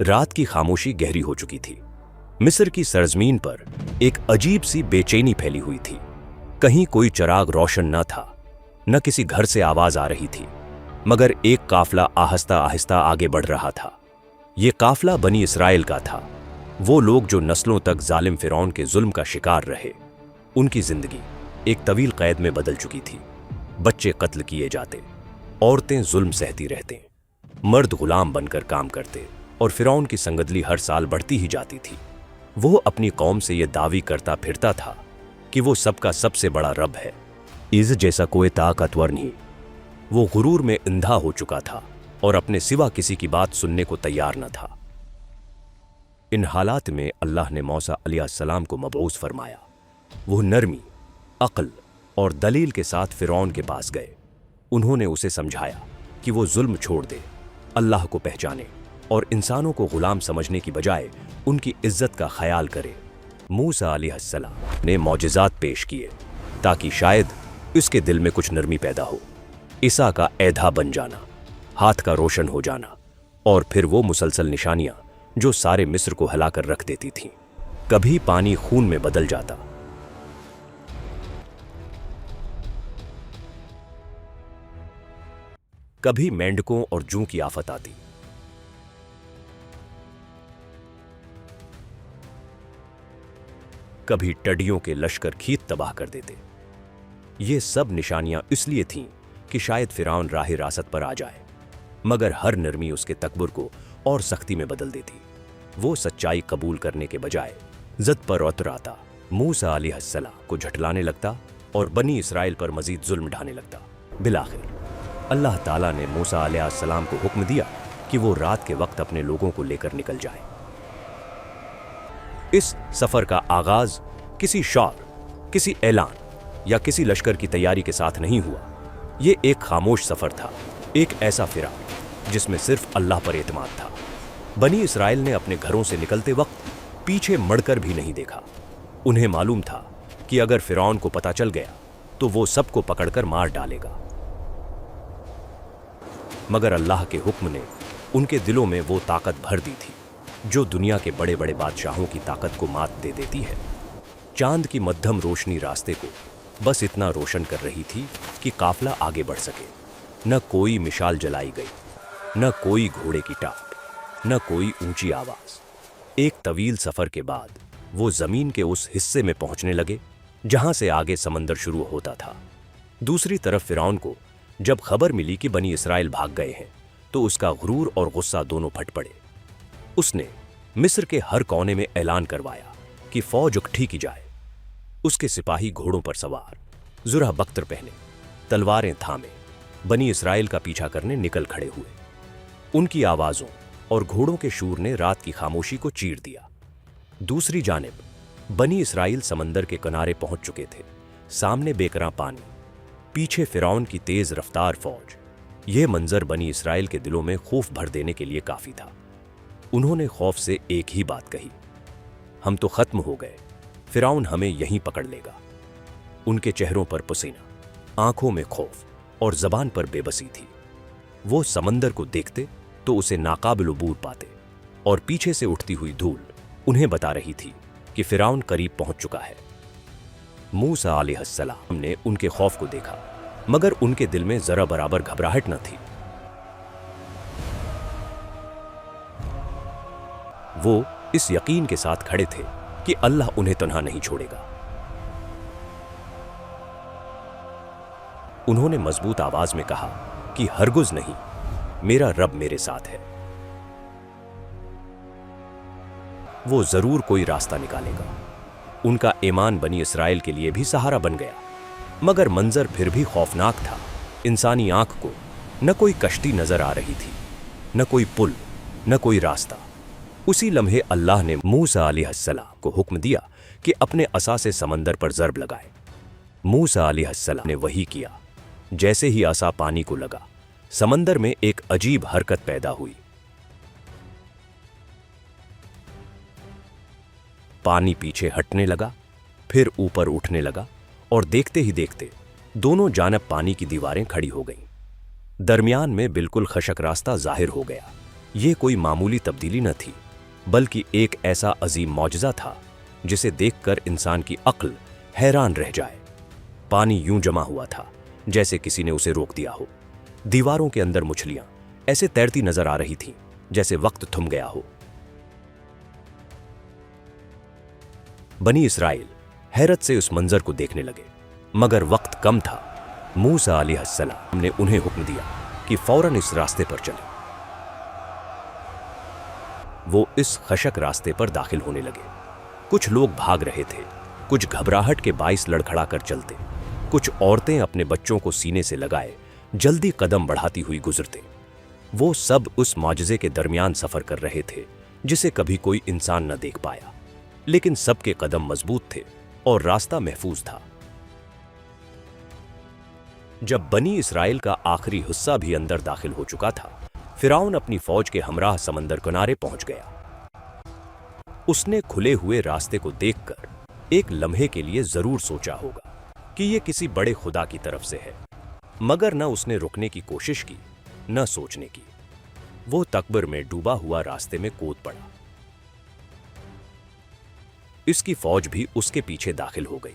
रात की खामोशी गहरी हो चुकी थी। मिस्र की सरजमीन पर एक अजीब सी बेचैनी फैली हुई थी। कहीं कोई चिराग रोशन न था, न किसी घर से आवाज आ रही थी, मगर एक काफला आहिस्ता आहिस्ता आगे बढ़ रहा था। ये काफला बनी इसराइल का था, वो लोग जो नस्लों तक जालिम फिरौन के जुल्म का शिकार रहे। उनकी जिंदगी एक तवील कैद में बदल चुकी थी। बच्चे कत्ल किए जाते, औरतें जुल्म सहती रहते, मर्द गुलाम बनकर काम करते, और फिरौन की संगदली हर साल बढ़ती ही जाती थी। वो अपनी कौम से यह दावी करता फिरता था कि वो सबका सबसे बड़ा रब है, इस जैसा कोई ताकतवर नहीं। वो गुरूर में अंधा हो चुका था और अपने सिवा किसी की बात सुनने को तैयार न था। इन हालात में अल्लाह ने मूसा अलैहिस्सलाम को मबऊस फरमाया। वो नरमी, अक्ल और दलील के साथ फिरौन के पास गए। उन्होंने उसे समझाया कि वो जुल्म छोड़ दे, अल्लाह को पहचाने और इंसानों को गुलाम समझने की बजाय उनकी इज्जत का ख्याल करे। मूसा अलैहिस्सलाम ने मौजिज़ात पेश किए ताकि शायद उसके दिल में कुछ नरमी पैदा हो। ईसा का ऐधा बन जाना, हाथ का रोशन हो जाना, और फिर वो मुसलसल निशानियां जो सारे मिस्र को हिलाकर रख देती थीं। कभी पानी खून में बदल जाता, कभी मेंढकों और जूं की आफत आती, कभी टडियों के लश्कर खेत तबाह कर देते। ये सब निशानियां इसलिए थीं कि शायद फिरौन राह रासत पर आ जाए, मगर हर नरमी उसके तकबर को और सख्ती में बदल देती। वो सच्चाई कबूल करने के बजाय ज़द पर उतराता, मूसा अलैहिस्सलाम को झटलाने लगता और बनी इसराइल पर मजीद जुल्म ढाने लगता। बिलाखिर अल्लाह ताला ने मूसा अलैहिस्सलाम को हुक्म दिया कि वो रात के वक्त अपने लोगों को लेकर निकल जाए। इस सफर का आगाज किसी शौर, किसी ऐलान या किसी लश्कर की तैयारी के साथ नहीं हुआ। ये एक खामोश सफर था, एक ऐसा फिराक जिसमें सिर्फ अल्लाह पर एतमाद था। बनी इसराइल ने अपने घरों से निकलते वक्त पीछे मुड़कर भी नहीं देखा। उन्हें मालूम था कि अगर फिरौन को पता चल गया तो वो सबको पकड़कर मार डालेगा, मगर अल्लाह के हुक्म ने उनके दिलों में वो ताकत भर दी थी जो दुनिया के बड़े बड़े बादशाहों की ताकत को मात दे देती है। चांद की मध्यम रोशनी रास्ते को बस इतना रोशन कर रही थी कि काफला आगे बढ़ सके। न कोई मिसाल जलाई गई, न कोई घोड़े की टाप, न कोई ऊंची आवाज। एक तवील सफर के बाद वो जमीन के उस हिस्से में पहुंचने लगे जहां से आगे समंदर शुरू होता था। दूसरी तरफ फिरौन को जब खबर मिली कि बनी इसराइल भाग गए हैं तो उसका गुरूर और गुस्सा दोनों फट पड़े। उसने मिस्र के हर कोने में ऐलान करवाया कि फौज इकट्ठी की जाए। उसके सिपाही घोड़ों पर सवार, जुरह बख्तर पहने, तलवारें थामे, बनी इसराइल का पीछा करने निकल खड़े हुए। उनकी आवाजों और घोड़ों के शूर ने रात की खामोशी को चीर दिया। दूसरी जानिब बनी इसराइल समंदर के किनारे पहुंच चुके थे। सामने बेकरां पानी, पीछे फिरौन की तेज रफ्तार फौज। यह मंजर बनी इसराइल के दिलों में खौफ भर देने के लिए काफी था। उन्होंने खौफ से एक ही बात कही, हम तो खत्म हो गए, फिरौन हमें यहीं पकड़ लेगा। उनके चेहरों पर पसीना, आंखों में खौफ और जबान पर बेबसी थी। वो समंदर को देखते तो उसे नाकाबिल अबूर पाते, और पीछे से उठती हुई धूल उन्हें बता रही थी कि फिरौन करीब पहुंच चुका है। मूसा अलैहिस्सलाम ने उनके खौफ को देखा, मगर उनके दिल में जरा बराबर घबराहट न थी। वो इस यकीन के साथ खड़े थे कि अल्लाह उन्हें तन्हा नहीं छोड़ेगा। उन्होंने मजबूत आवाज में कहा कि हरगिज़ नहीं, मेरा रब मेरे साथ है, वो जरूर कोई रास्ता निकालेगा। उनका ईमान बनी इसराइल के लिए भी सहारा बन गया, मगर मंजर फिर भी खौफनाक था। इंसानी आंख को न कोई कश्ती नजर आ रही थी, न कोई पुल, न कोई रास्ता। उसी लम्हे अल्लाह ने मूसा अलैहिस्सलाम को हुक्म दिया कि अपने असा से समंदर पर ज़र्ब लगाए। मूसा अलैहिस्सलाम ने वही किया। जैसे ही असा पानी को लगा, समंदर में एक अजीब हरकत पैदा हुई। पानी पीछे हटने लगा, फिर ऊपर उठने लगा, और देखते ही देखते दोनों जानब पानी की दीवारें खड़ी हो गईं। दरमियान में बिल्कुल खशक रास्ता जाहिर हो गया। ये कोई मामूली तब्दीली न थी, बल्कि एक ऐसा अजीम मौजज़ा था जिसे देखकर इंसान की अक्ल हैरान रह जाए। पानी यूं जमा हुआ था जैसे किसी ने उसे रोक दिया हो। दीवारों के अंदर मछलियां ऐसे तैरती नजर आ रही थीं जैसे वक्त थम गया हो। बनी इसराइल हैरत से उस मंजर को देखने लगे, मगर वक्त कम था। मूसा अलैहिस्सलाम ने उन्हें हुक्म दिया कि फौरन इस रास्ते पर चलें। वो इस खशक रास्ते पर दाखिल होने लगे। कुछ लोग भाग रहे थे, कुछ घबराहट के बाइस लड़खड़ा कर चलते, कुछ औरतें अपने बच्चों को सीने से लगाए जल्दी कदम बढ़ाती हुई गुजरते। वो सब उस मौजज़े के दरमियान सफर कर रहे थे जिसे कभी कोई इंसान न देख पाया, लेकिन सबके कदम मजबूत थे और रास्ता महफूज था। जब बनी इसराइल का आखिरी हिस्सा भी अंदर दाखिल हो चुका था, फिरौन अपनी फौज के हमराह समंदर किनारे पहुंच गया। उसने खुले हुए रास्ते को देखकर एक लम्हे के लिए जरूर सोचा होगा कि यह किसी बड़े खुदा की तरफ से है, मगर न उसने रुकने की कोशिश की न सोचने की। वो तकबर में डूबा हुआ रास्ते में कूद पड़ा। इसकी फौज भी उसके पीछे दाखिल हो गई।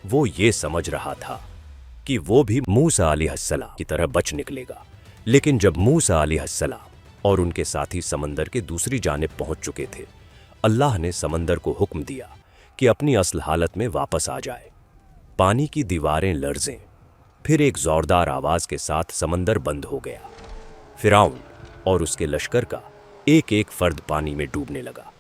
वो ये समझ रहा था कि वो भी मूसा अलैहिस्सलाम की तरह बच निकलेगा, लेकिन जब मूसा अलैहिस्सलाम और उनके साथी समंदर के दूसरी जानिब पहुंच चुके थे, अल्लाह ने समंदर को हुक्म दिया कि अपनी असल हालत में वापस आ जाए। पानी की दीवारें लर्जें, फिर एक जोरदार आवाज के साथ समंदर बंद हो गया। फिरौन और उसके लश्कर का एक एक फर्द पानी में डूबने लगा।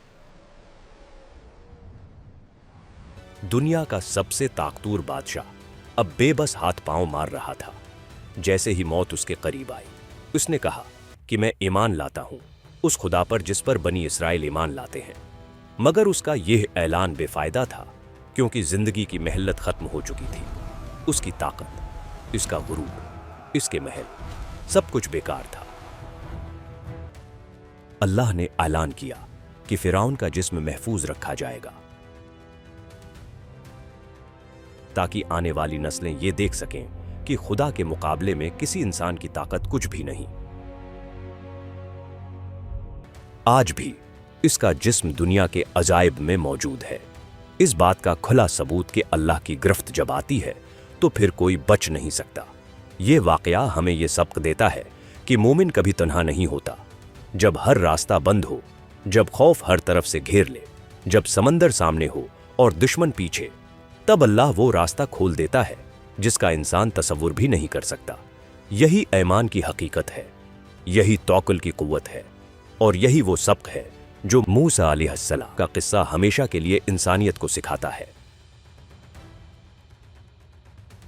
दुनिया का सबसे ताकतवर बादशाह अब बेबस हाथ पांव मार रहा था। जैसे ही मौत उसके करीब आई, उसने कहा कि मैं ईमान लाता हूं उस खुदा पर जिस पर बनी इसराइल ईमान लाते हैं। मगर उसका यह ऐलान बेफायदा था, क्योंकि जिंदगी की मेहनत खत्म हो चुकी थी। उसकी ताकत, इसका गुरूर, इसके महल, सब कुछ बेकार था। अल्लाह ने ऐलान किया कि फिरौन का जिस्म महफूज रखा जाएगा, ताकि आने वाली नस्लें ये देख सकें कि खुदा के मुकाबले में किसी इंसान की ताकत कुछ भी नहीं। आज भी इसका जिस्म दुनिया के अजायब में मौजूद है। इस बात का खुला सबूत कि अल्लाह की गिरफ्त जब आती है तो फिर कोई बच नहीं सकता। ये वाकया हमें यह सबक देता है कि मोमिन कभी तन्हा नहीं होता। जब हर रास्ता बंद हो, जब खौफ हर तरफ से घेर ले, जब समंदर सामने हो और दुश्मन पीछे, तब अल्लाह वो रास्ता खोल देता है जिसका इंसान तसव्वुर भी नहीं कर सकता। यही ईमान की हकीकत है, यही तौक्कुल की कुव्वत है, और यही वो सबक है जो मूसा अलैहिस्सलाम का किस्सा हमेशा के लिए इंसानियत को सिखाता है।